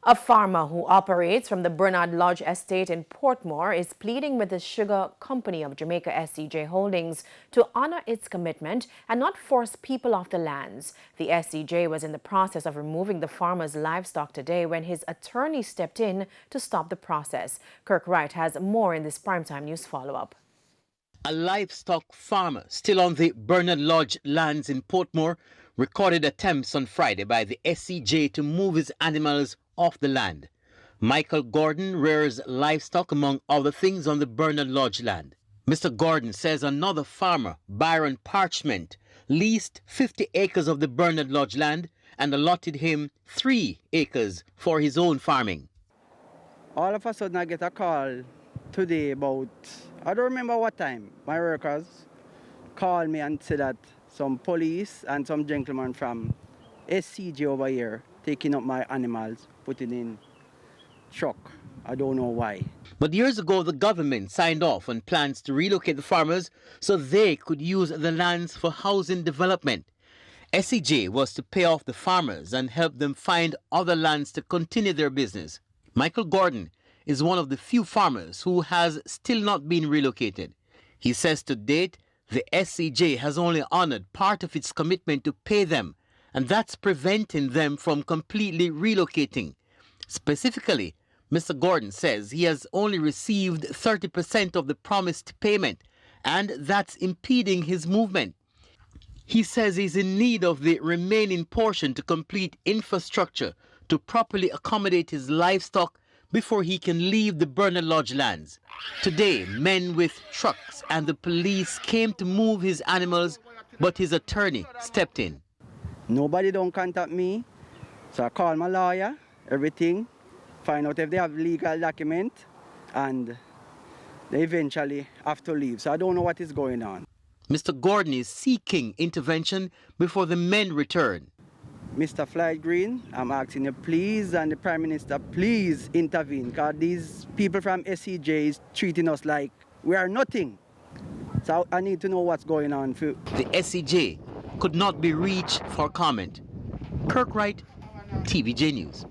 A farmer who operates from the Bernard Lodge estate in Portmore is pleading with the Sugar Company of Jamaica SCJ Holdings to honor its commitment and not force people off the lands. The SCJ was in the process of removing the farmer's livestock today when his attorney stepped in to stop the process. Kirk Wright has more in this primetime news follow-up. A livestock farmer still on the Bernard Lodge lands in Portmore recorded attempts on Friday by the SCJ to move his animals off the land. Michael Gordon rears livestock among other things on the Bernard Lodge land. Mr. Gordon says another farmer, Byron Parchment, leased 50 acres of the Bernard Lodge land and allotted him 3 acres for his own farming. All of a sudden I get a call today about, I don't remember what time, my workers called me and said that some police and some gentlemen from SCJ over here taking up my animals, putting in truck. I don't know why. But years ago, the government signed off on plans to relocate the farmers so they could use the lands for housing development. SCJ was to pay off the farmers and help them find other lands to continue their business. Michael Gordon is one of the few farmers who has still not been relocated. He says to date, the SCJ has only honored part of its commitment to pay them, and that's preventing them from completely relocating. Specifically, Mr. Gordon says he has only received 30% of the promised payment, and that's impeding his movement. He says he's in need of the remaining portion to complete infrastructure to properly accommodate his livestock before he can leave the Bernard Lodge lands. Today, men with trucks and the police came to move his animals, but his attorney stepped in. Nobody don't contact me, so I call my lawyer, everything, find out if they have legal document, and they eventually have to leave. So I don't know what is going on. Mr. Gordon is seeking intervention before the men return. Mr. Floyd Green, I'm asking you please, and the Prime Minister, please intervene, because these people from SCJ is treating us like we are nothing. So I need to know what's going on. The SCJ could not be reached for comment. Kirk Wright, TVJ News.